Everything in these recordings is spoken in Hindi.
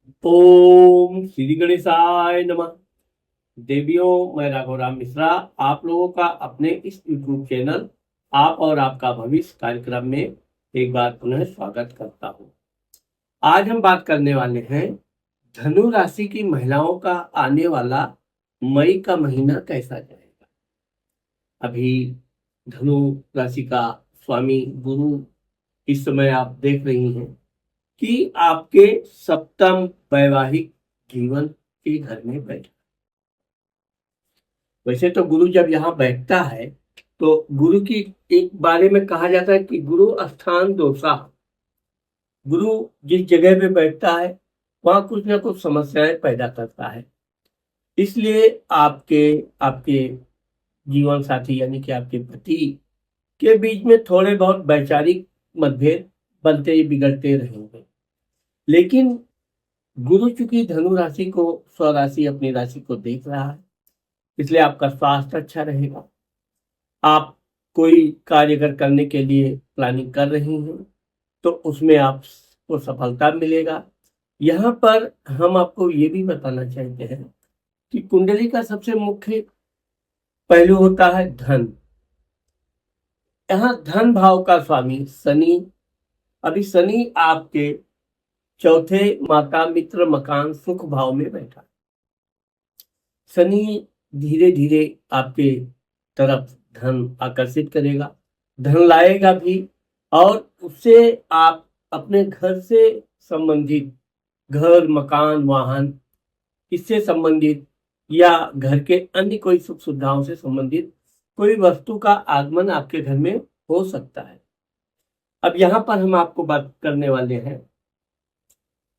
ओम श्री गणेशाय नमः। देवियों, मैं राघवराम मिश्रा आप लोगों का अपने इस यूट्यूब चैनल आप और आपका भविष्य कार्यक्रम में एक बार पुनः स्वागत करता हूं। आज हम बात करने वाले हैं धनु राशि की महिलाओं का आने वाला मई का महीना कैसा जाएगा। अभी धनु राशि का स्वामी गुरु इस समय आप देख रही हैं कि आपके सप्तम वैवाहिक जीवन के घर में बैठा। वैसे तो गुरु जब यहाँ बैठता है तो गुरु की एक बारे में कहा जाता है कि गुरु स्थान दोषा। गुरु जिस जगह पे बैठता है वहां कुछ ना कुछ समस्याएं पैदा करता है। इसलिए आपके आपके जीवन साथी यानी कि आपके पति के बीच में थोड़े बहुत वैचारिक मतभेद बनते बिगड़ते रहेंगे। लेकिन गुरु चूंकि धनु राशि को स्वराशि अपनी राशि को देख रहा है, इसलिए आपका स्वास्थ्य अच्छा रहेगा। आप कोई कार्य अगर करने के लिए प्लानिंग कर रही हैं तो उसमें आपको सफलता मिलेगा। यहाँ पर हम आपको ये भी बताना चाहते हैं कि कुंडली का सबसे मुख्य पहलू होता है धन। यहाँ धन भाव का स्वामी शनि, अभी शनि आपके चौथे माता मित्र मकान सुख भाव में बैठा। शनि धीरे धीरे आपके तरफ धन आकर्षित करेगा, धन लाएगा भी, और उससे आप अपने घर से संबंधित, घर मकान वाहन इससे संबंधित या घर के अन्य कोई सुख सुविधाओं से संबंधित कोई वस्तु का आगमन आपके घर में हो सकता है। अब यहाँ पर हम आपको बात करने वाले हैं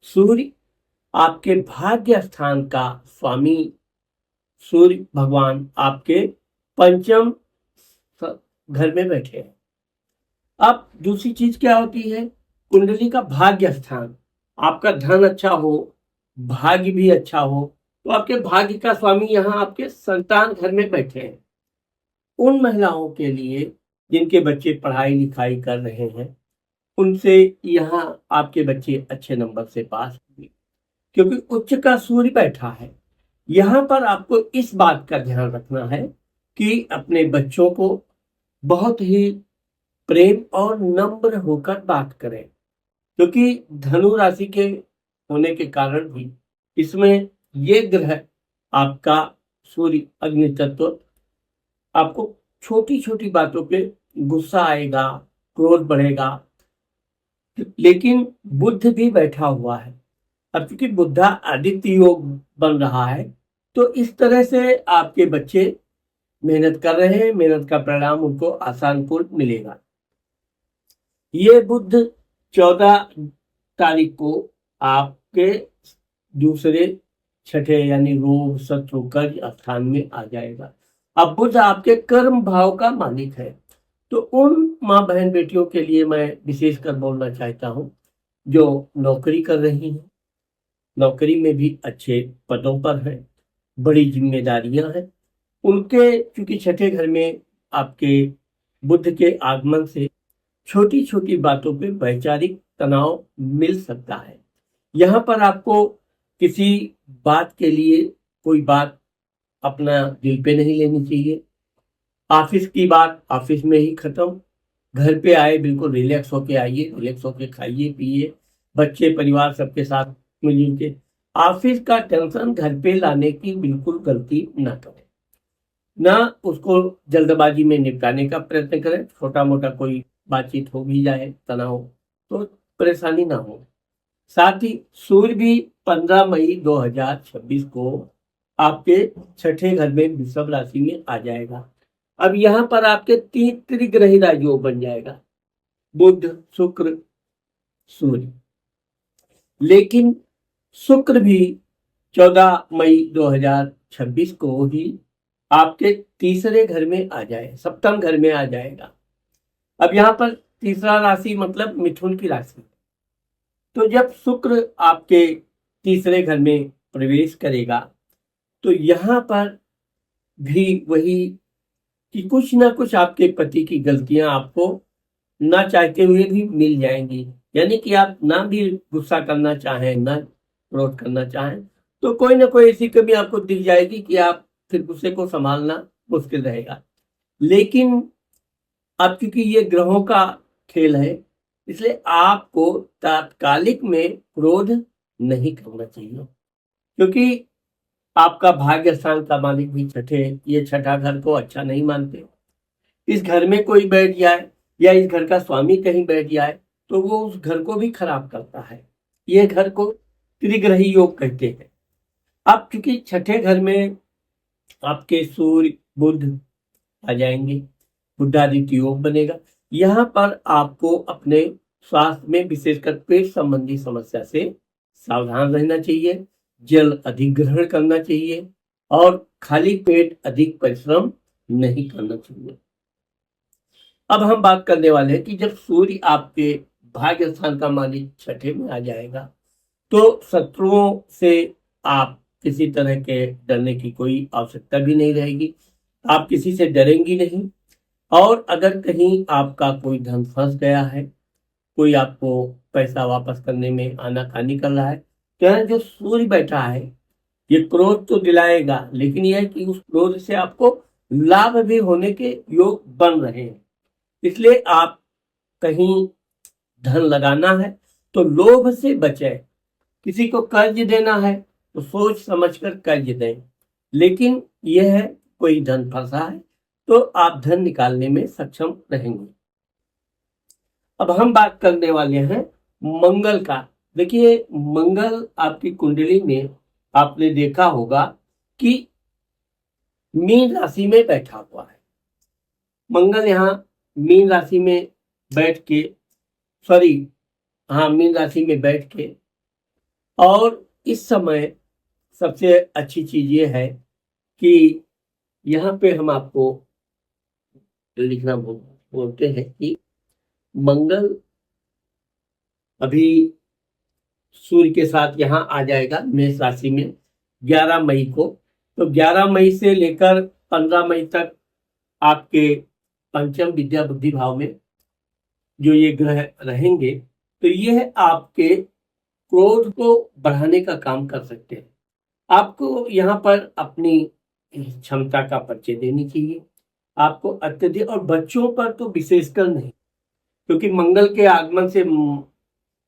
सूर्य, आपके भाग्य स्थान का स्वामी सूर्य भगवान आपके पंचम घर में बैठे हैं। अब दूसरी चीज क्या होती है, कुंडली का भाग्य स्थान, आपका धन अच्छा हो, भाग्य भी अच्छा हो, तो आपके भाग्य का स्वामी यहाँ आपके संतान घर में बैठे हैं। उन महिलाओं के लिए जिनके बच्चे पढ़ाई लिखाई कर रहे हैं, उनसे यहाँ आपके बच्चे अच्छे नंबर से पास होंगे, क्योंकि उच्च का सूर्य बैठा है। यहाँ पर आपको इस बात का ध्यान रखना है कि अपने बच्चों को बहुत ही प्रेम और नम्र होकर बात करें, क्योंकि धनु राशि के होने के कारण भी इसमें ये ग्रह आपका सूर्य अग्नि तत्व, आपको छोटी छोटी बातों पे गुस्सा आएगा, क्रोध बढ़ेगा। लेकिन बुध भी बैठा हुआ है, अब चूंकि बुधा आदित्य योग बन रहा है, तो इस तरह से आपके बच्चे मेहनत कर रहे हैं, मेहनत का परिणाम उनको आसान पूर्ण मिलेगा। ये बुध 14 तारीख को आपके दूसरे छठे यानी रोग शत्रु कर्ज स्थान में आ जाएगा। अब बुध आपके कर्म भाव का मालिक है, तो उन माँ बहन बेटियों के लिए मैं विशेषकर बोलना चाहता हूँ जो नौकरी कर रही हैं, नौकरी में भी अच्छे पदों पर है, बड़ी जिम्मेदारियां हैं, उनके चूंकि छठे घर में आपके बुध के आगमन से छोटी छोटी बातों पे वैचारिक तनाव मिल सकता है। यहाँ पर आपको किसी बात के लिए कोई बात अपना दिल पे नहीं लेनी चाहिए। ऑफिस की बात ऑफिस में ही खत्म, घर पे आए बिल्कुल रिलैक्स होके आइए, रिलैक्स होके खाइए पिए, बच्चे परिवार सबके साथ मिलजुल के। ऑफिस का टेंशन घर पे लाने की बिल्कुल गलती ना करें, ना उसको जल्दबाजी में निपटाने का प्रयत्न करें। छोटा मोटा कोई बातचीत हो भी जाए, तनाव, तो परेशानी ना हो। साथ ही सूर्य भी 15 मई 2026 को आपके छठे घर में वृषभ राशि में आ जाएगा। अब यहाँ पर आपके 3 त्रिग्रही राजयोग बन जाएगा, बुध शुक्र सूर्य। लेकिन शुक्र भी 14 मई 2026 को ही आपके तीसरे घर में आ जाए, सप्तम घर में आ जाएगा। अब यहाँ पर तीसरा राशि मतलब मिथुन की राशि, तो जब शुक्र आपके तीसरे घर में प्रवेश करेगा तो यहाँ पर भी वही कि कुछ ना कुछ आपके पति की गलतियां आपको ना चाहते हुए भी मिल जाएंगी। यानी कि आप ना भी गुस्सा करना चाहें, ना क्रोध करना चाहें तो कोई ना कोई ऐसी कमी आपको दिख जाएगी कि आप फिर गुस्से को संभालना मुश्किल रहेगा। लेकिन अब क्योंकि ये ग्रहों का खेल है, इसलिए आपको तात्कालिक में क्रोध नहीं करना चाहिए, क्योंकि आपका भाग्य स्थान का मालिक भी छठे, ये छठा घर को अच्छा नहीं मानते। इस घर में कोई बैठ जाए या इस घर का स्वामी कहीं बैठ जाए तो वो उस घर को भी खराब करता है। ये घर को त्रिग्रही योग कहते हैं। अब क्योंकि छठे घर में आपके सूर्य बुध आ जाएंगे, बुधादित्य योग बनेगा। यहाँ पर आपको अपने स्वास्थ्य में विशेषकर पेट संबंधी समस्या से सावधान रहना चाहिए, जल अधिक ग्रहण करना चाहिए और खाली पेट अधिक परिश्रम नहीं करना चाहिए। अब हम बात करने वाले हैं कि जब सूर्य आपके भाग्य स्थान का मालिक छठे में आ जाएगा तो शत्रुओं से आप किसी तरह के डरने की कोई आवश्यकता भी नहीं रहेगी, आप किसी से डरेंगी नहीं। और अगर कहीं आपका कोई धन फंस गया है, कोई आपको पैसा वापस करने में आनाकानी कर रहा है, तो यहाँ जो सूर्य बैठा है ये क्रोध तो दिलाएगा, लेकिन यह है कि उस क्रोध से आपको लाभ भी होने के योग बन रहे हैं। इसलिए आप कहीं धन लगाना है तो लोभ से बचें। किसी को कर्ज देना है तो सोच समझकर कर्ज दें, लेकिन यह है कोई धन फंसा है तो आप धन निकालने में सक्षम रहेंगे। अब हम बात करने वाले हैं मंगल का। देखिए, मंगल आपकी कुंडली में आपने देखा होगा कि मीन राशि में बैठा हुआ है। मंगल यहाँ मीन राशि में बैठ के मीन राशि में बैठ के, और इस समय सबसे अच्छी चीज ये है कि यहाँ पे हम आपको लिखना बोलते हैं कि मंगल अभी सूर्य के साथ यहाँ आ जाएगा मेष राशि में 11 मई को। तो 11 मई से लेकर 15 मई तक आपके पंचम विद्या बुद्धि भाव में जो ये ग्रह रहेंगे तो ये आपके क्रोध को बढ़ाने का काम कर सकते हैं। आपको यहाँ पर अपनी क्षमता का परिचय देनी चाहिए, आपको अत्यधिक, और बच्चों पर तो विशेषकर नहीं, क्योंकि मंगल के आगमन से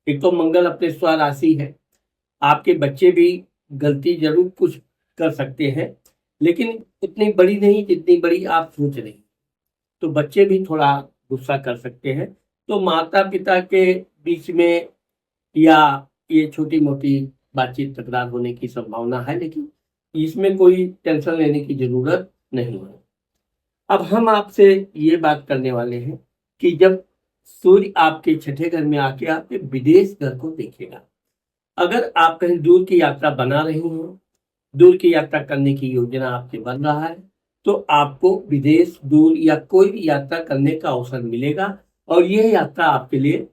एक तो मंगल अपने स्वराशि है, आपके बच्चे भी गलती जरूर कुछ कर सकते हैं, लेकिन इतनी बड़ी नहीं जितनी बड़ी आप सोच रही। तो बच्चे भी थोड़ा गुस्सा कर सकते हैं, तो माता पिता के बीच में या ये छोटी मोटी बातचीत तकरार होने की संभावना है, लेकिन इसमें कोई टेंशन लेने की जरूरत नहीं है। अब हम आपसे ये बात करने वाले हैं कि जब सूर्य आपके छठे घर में आके आपके विदेश घर को देखेगा, अगर आप कहीं दूर की यात्रा बना रही हो, दूर की यात्रा करने की योजना आपके बन रहा है, तो आपको विदेश, दूर या कोई भी यात्रा करने का अवसर मिलेगा और यह यात्रा आपके लिए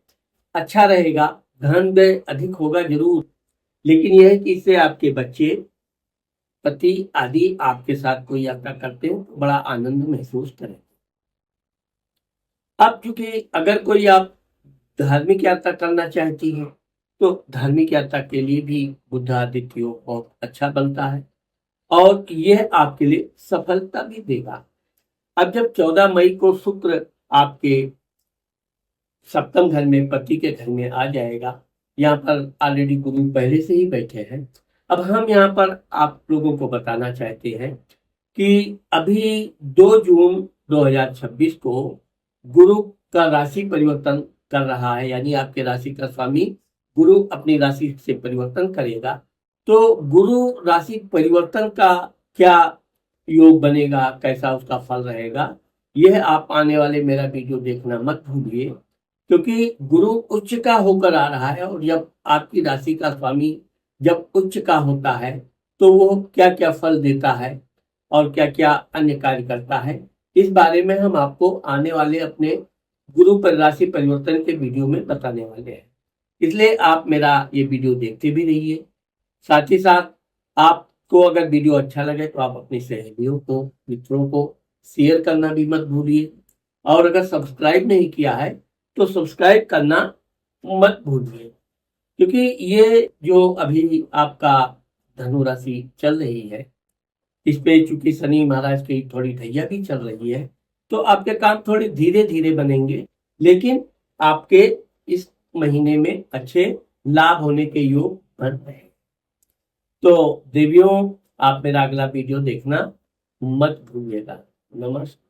अच्छा रहेगा। धन व्यय अधिक होगा जरूर, लेकिन यह है कि इससे आपके बच्चे, पति आदि आपके साथ कोई यात्रा करते हो तो बड़ा आनंद महसूस करें। अब क्योंकि अगर कोई आप धार्मिक यात्रा करना चाहती है तो धार्मिक यात्रा के लिए भी बुधादित्य योग बहुत अच्छा बनता है और यह आपके लिए सफलता भी देगा। अब जब 14 मई को शुक्र आपके सप्तम घर में, पति के घर में आ जाएगा, यहाँ पर ऑलरेडी गुरु पहले से ही बैठे हैं। अब हम यहाँ पर आप लोगों को बताना चाहते हैं कि अभी 2 जून 2026 को गुरु का राशि परिवर्तन कर रहा है, यानी आपके राशि का स्वामी गुरु अपनी राशि से परिवर्तन करेगा। तो गुरु राशि परिवर्तन का क्या योग बनेगा, कैसा उसका फल रहेगा, यह आप आने वाले मेरा वीडियो देखना मत भूलिए, क्योंकि गुरु उच्च का होकर आ रहा है और जब आपकी राशि का स्वामी जब उच्च का होता है तो वो क्या क्या फल देता है और क्या क्या अन्य कार्य करता है, इस बारे में हम आपको आने वाले अपने गुरु पर राशि परिवर्तन के वीडियो में बताने वाले हैं। इसलिए आप मेरा ये वीडियो देखते भी रहिए। साथ ही साथ आपको अगर वीडियो अच्छा लगे तो आप अपनी सहेलियों को, मित्रों को शेयर करना भी मत भूलिए, और अगर सब्सक्राइब नहीं किया है तो सब्सक्राइब करना मत भूलिए। क्योंकि ये जो अभी आपका धनु राशि चल रही है, इस पे चूंकि शनि महाराज की थोड़ी ढैया भी चल रही है, तो आपके काम थोड़े धीरे धीरे बनेंगे, लेकिन आपके इस महीने में अच्छे लाभ होने के योग बन रहे हैं। तो देवियों, आप मेरा अगला वीडियो देखना मत भूलिएगा। नमस्कार।